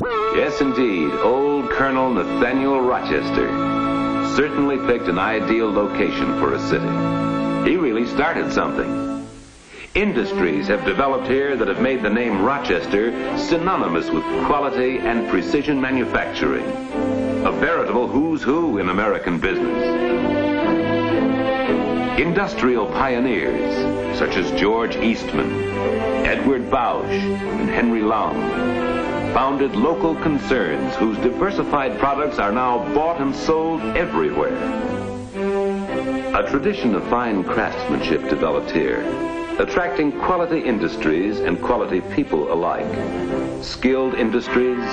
Yes, indeed, old Colonel Nathaniel Rochester certainly picked an ideal location for a city. He really started something. Industries have developed here that have made the name Rochester synonymous with quality and precision manufacturing. A veritable who's who in American business. Industrial pioneers such as George Eastman, Edward Bausch, and Henry Long founded local concerns whose diversified products are now bought and sold everywhere. A tradition of fine craftsmanship developed here, attracting quality industries and quality people alike. Skilled industries,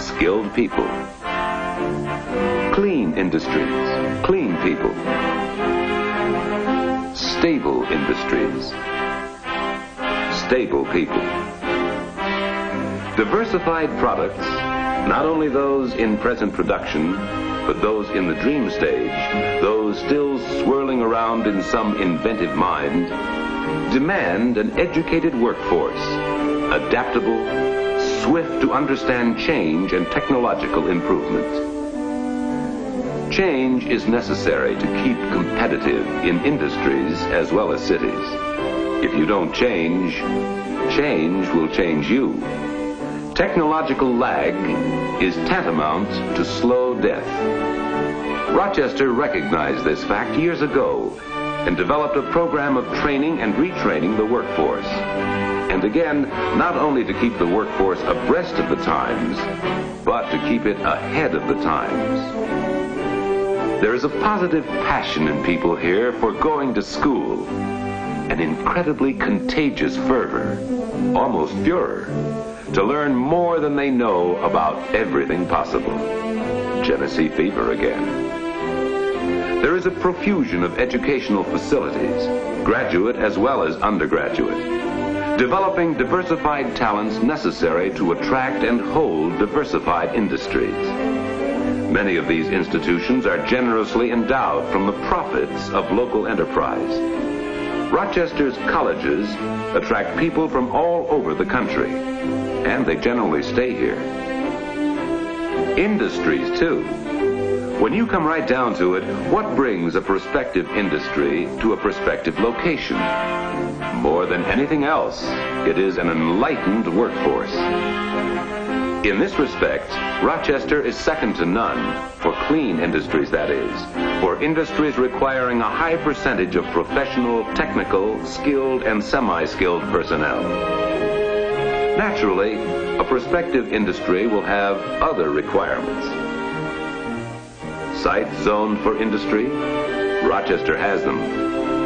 skilled people. Clean industries, clean people. Stable industries, stable people. Diversified products, not only those in present production, but those in the dream stage, those still swirling around in some inventive mind, demand an educated workforce, adaptable, swift to understand change and technological improvement. Change is necessary to keep competitive in industries as well as cities. If you don't change, change will change you. Technological lag is tantamount to slow death. Rochester recognized this fact years ago and developed a program of training and retraining the workforce. And again, not only to keep the workforce abreast of the times, but to keep it ahead of the times. There is a positive passion in people here for going to school, an incredibly contagious fervor, almost furor, to learn more than they know about everything possible. Genesee fever again. There is a profusion of educational facilities, graduate as well as undergraduate, developing diversified talents necessary to attract and hold diversified industries. Many of these institutions are generously endowed from the profits of local enterprise. Rochester's colleges attract people from all over the country, and they generally stay here. Industries, too. When you come right down to it, what brings a prospective industry to a prospective location? More than anything else, it is an enlightened workforce. In this respect, Rochester is second to none, for clean industries that is, for industries requiring a high percentage of professional, technical, skilled, and semi-skilled personnel. Naturally, a prospective industry will have other requirements. Sites zoned for industry? Rochester has them.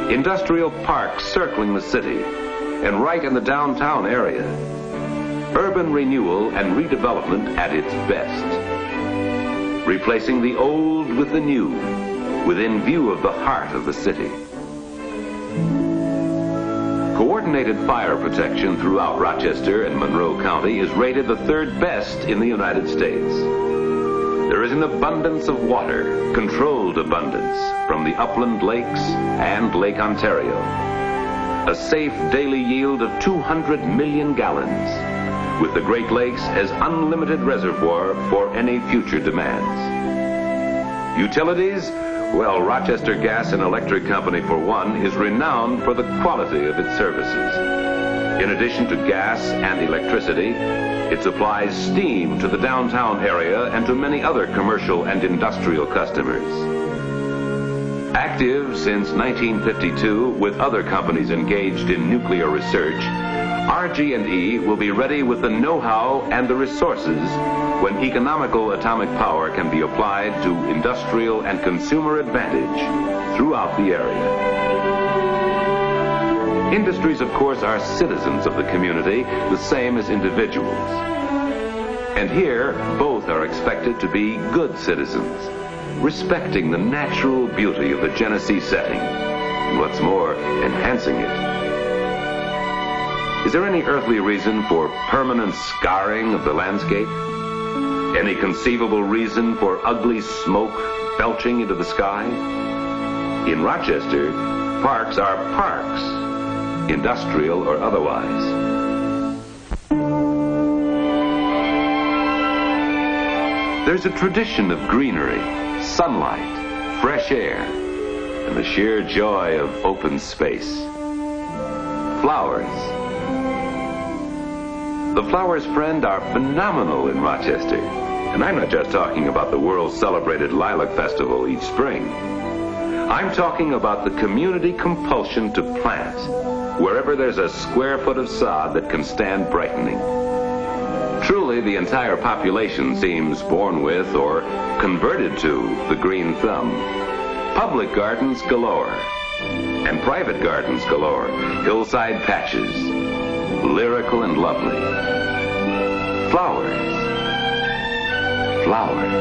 Industrial parks circling the city, and right in the downtown area. Urban renewal and redevelopment at its best. Replacing the old with the new, within view of the heart of the city. Coordinated fire protection throughout Rochester and Monroe County is rated the third best in the United States. There is an abundance of water, controlled abundance, from the upland lakes and Lake Ontario. A safe daily yield of 200 million gallons. With the Great Lakes as unlimited reservoir for any future demands. Utilities? Well, Rochester Gas and Electric Company, for one, is renowned for the quality of its services. In addition to gas and electricity, it supplies steam to the downtown area and to many other commercial and industrial customers. Active since 1952 with other companies engaged in nuclear research, RG&E will be ready with the know-how and the resources when economical atomic power can be applied to industrial and consumer advantage throughout the area. Industries, of course, are citizens of the community, the same as individuals. And here, both are expected to be good citizens, respecting the natural beauty of the Genesee setting, and what's more, enhancing it. Is there any earthly reason for permanent scarring of the landscape? Any conceivable reason for ugly smoke belching into the sky? In Rochester, parks are parks, industrial or otherwise. There's a tradition of greenery, sunlight, fresh air, and the sheer joy of open space. Flowers. The flowers, friend, are phenomenal in Rochester. And I'm not just talking about the world-celebrated Lilac Festival each spring. I'm talking about the community compulsion to plant wherever there's a square foot of sod that can stand brightening. Truly, the entire population seems born with or converted to the green thumb. Public gardens galore, and private gardens galore, hillside patches, lyrical and lovely. Flowers, flowers,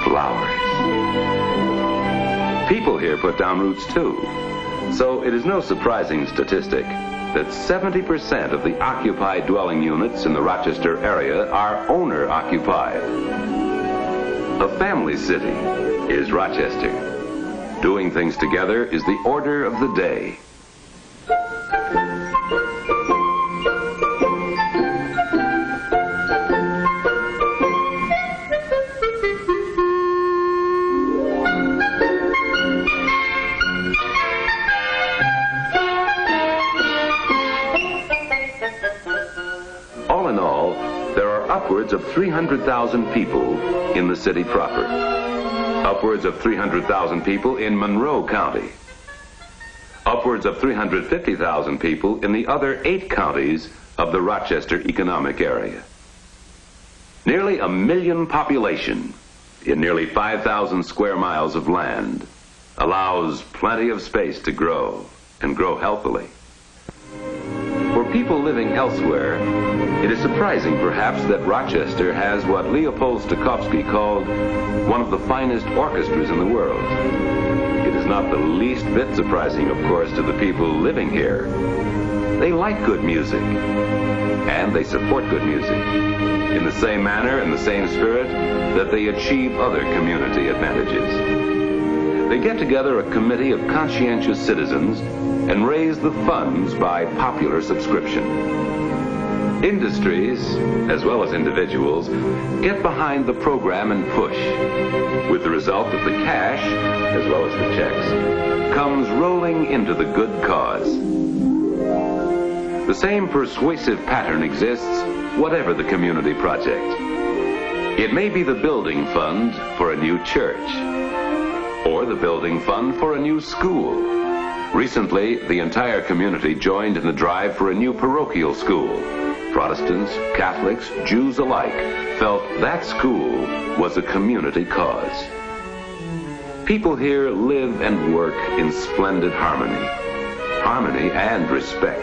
flowers. People here put down roots too, so it is no surprising statistic that 70% of the occupied dwelling units in the Rochester area are owner-occupied. A family city is Rochester. Doing things together is the order of the day. All in all, there are upwards of 300,000 people in the city proper. Upwards of 300,000 people in Monroe County. Upwards of 350,000 people in the other 8 counties of the Rochester economic area. Nearly 1 million population in nearly 5,000 square miles of land allows plenty of space to grow and grow healthily. For people living elsewhere, it is surprising perhaps that Rochester has what Leopold Stokowski called one of the finest orchestras in the world. It is not the least bit surprising, of course, to the people living here. They like good music, and they support good music in the same manner and the same spirit that they achieve other community advantages. They get together a committee of conscientious citizens and raise the funds by popular subscription. Industries, as well as individuals, get behind the program and push, with the result that the cash, as well as the checks, comes rolling into the good cause. The same persuasive pattern exists, whatever the community project. It may be the building fund for a new church, or the building fund for a new school. Recently, the entire community joined in the drive for a new parochial school. Protestants, Catholics, Jews alike felt that school was a community cause. People here live and work in splendid harmony and respect.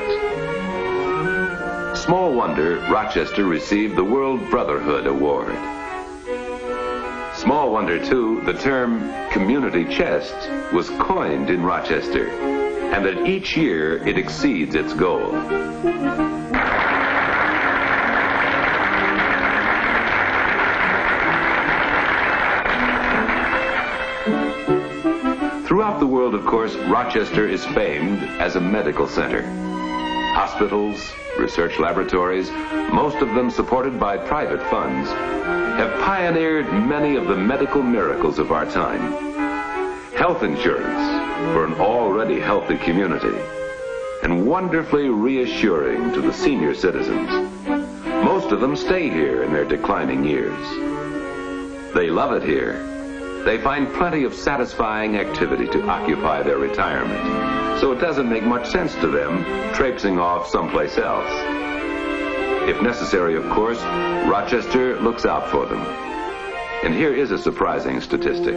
Small wonder Rochester received the World Brotherhood Award. Small wonder, too, the term community chest was coined in Rochester, and that each year it exceeds its goal. Throughout the world, of course, Rochester is famed as a medical center. Hospitals, research laboratories, most of them supported by private funds, have pioneered many of the medical miracles of our time. Health insurance for an already healthy community, and wonderfully reassuring to the senior citizens. Most of them stay here in their declining years. They love it here. They find plenty of satisfying activity to occupy their retirement, so it doesn't make much sense to them traipsing off someplace else. If necessary, of course, Rochester looks out for them. And here is a surprising statistic,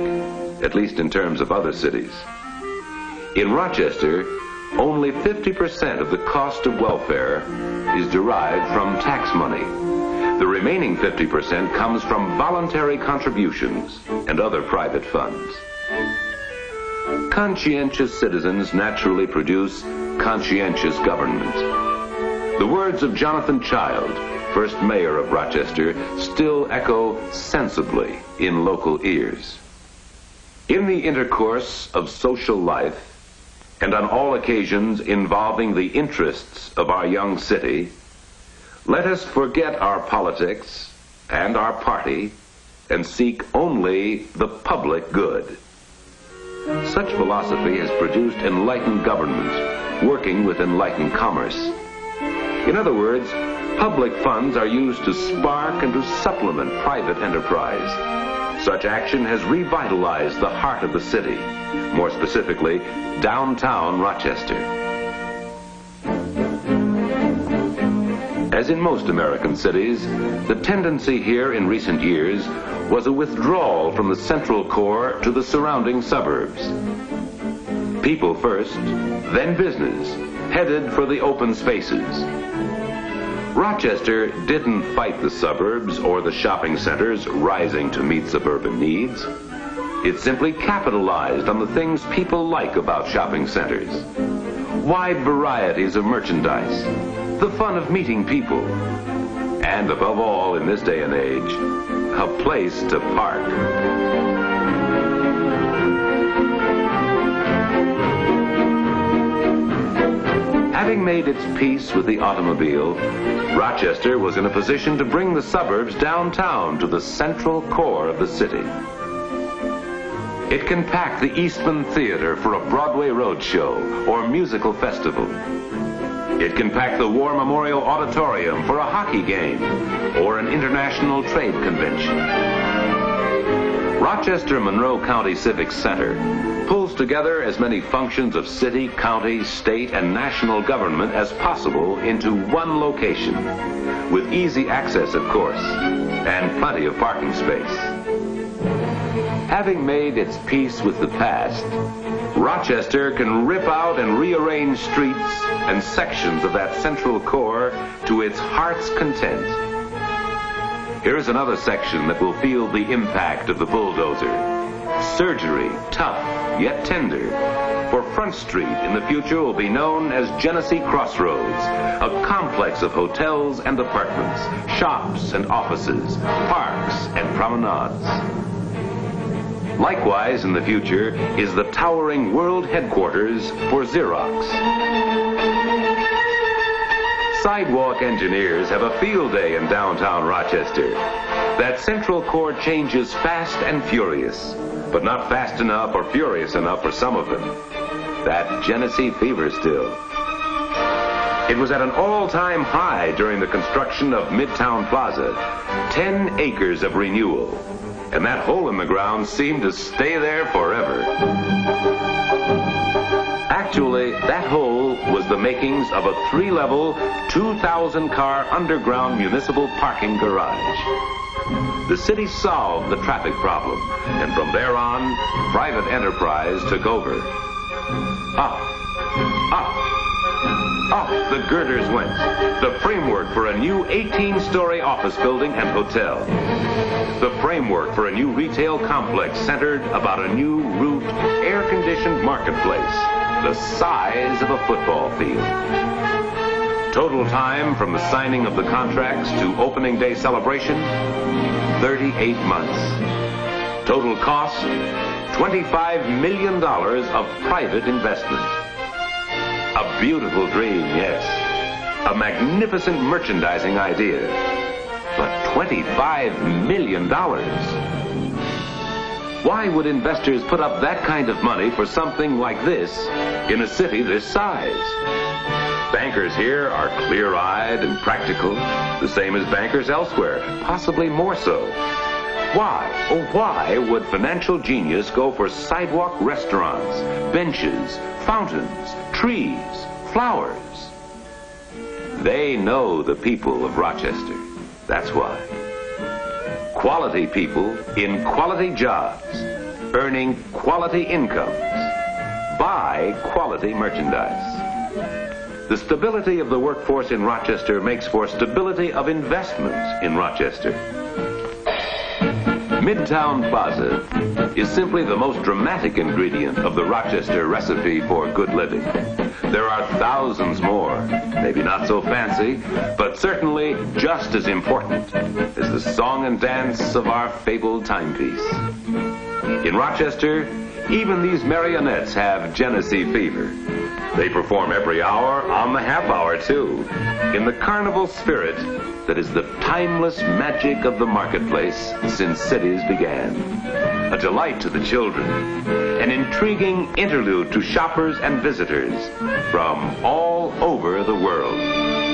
at least in terms of other cities. In Rochester, only 50% of the cost of welfare is derived from tax money. The remaining 50% comes from voluntary contributions and other private funds. Conscientious citizens naturally produce conscientious government. The words of Jonathan Child, first mayor of Rochester, still echo sensibly in local ears. In the intercourse of social life, and on all occasions involving the interests of our young city, let us forget our politics and our party and seek only the public good. Such philosophy has produced enlightened government, working with enlightened commerce. In other words, public funds are used to spark and to supplement private enterprise. Such action has revitalized the heart of the city, more specifically, downtown Rochester. As in most American cities, the tendency here in recent years was a withdrawal from the central core to the surrounding suburbs. People first, then business, headed for the open spaces. Rochester didn't fight the suburbs or the shopping centers rising to meet suburban needs. It simply capitalized on the things people like about shopping centers. Wide varieties of merchandise, the fun of meeting people, and above all in this day and age, a place to park. Having made its peace with the automobile, Rochester was in a position to bring the suburbs downtown to the central core of the city. It can pack the Eastman Theater for a Broadway road show or musical festival. It can pack the War Memorial Auditorium for a hockey game or an international trade convention. Rochester Monroe County Civic Center pulls together as many functions of city, county, state, and national government as possible into one location, with easy access, of course, and plenty of parking space. Having made its peace with the past, Rochester can rip out and rearrange streets and sections of that central core to its heart's content. Here's another section that will feel the impact of the bulldozer. Surgery, tough, yet tender. For Front Street in the future will be known as Genesee Crossroads, a complex of hotels and apartments, shops and offices, parks and promenades. Likewise, in the future, is the towering world headquarters for Xerox. Sidewalk engineers have a field day in downtown Rochester. That central core changes fast and furious, but not fast enough or furious enough for some of them. That Genesee fever still. It was at an all-time high during the construction of Midtown Plaza, 10 acres of renewal. And that hole in the ground seemed to stay there forever. Actually, that hole was the makings of a 3-level, 2,000-car underground municipal parking garage. The city solved the traffic problem, and from there on, private enterprise took over. Up, the girders went. The framework for a new 18-story office building and hotel. The framework for a new retail complex centered about a new, root, air-conditioned marketplace, the size of a football field. Total time from the signing of the contracts to opening day celebration, 38 months. Total cost, $25 million of private investment. A beautiful dream, yes. A magnificent merchandising idea. But $25 million? Why would investors put up that kind of money for something like this in a city this size? Bankers here are clear-eyed and practical, the same as bankers elsewhere, possibly more so. Why, oh why would financial genius go for sidewalk restaurants, benches, fountains, trees, flowers? They know the people of Rochester. That's why. Quality people in quality jobs, earning quality incomes, buy quality merchandise. The stability of the workforce in Rochester makes for stability of investments in Rochester. Midtown Plaza is simply the most dramatic ingredient of the Rochester recipe for good living. There are thousands more, maybe not so fancy, but certainly just as important as the song and dance of our fabled timepiece. In Rochester, even these marionettes have Genesee fever. They perform every hour on the half hour, too, in the carnival spirit that is the timeless magic of the marketplace since cities began. A delight to the children, an intriguing interlude to shoppers and visitors from all over the world.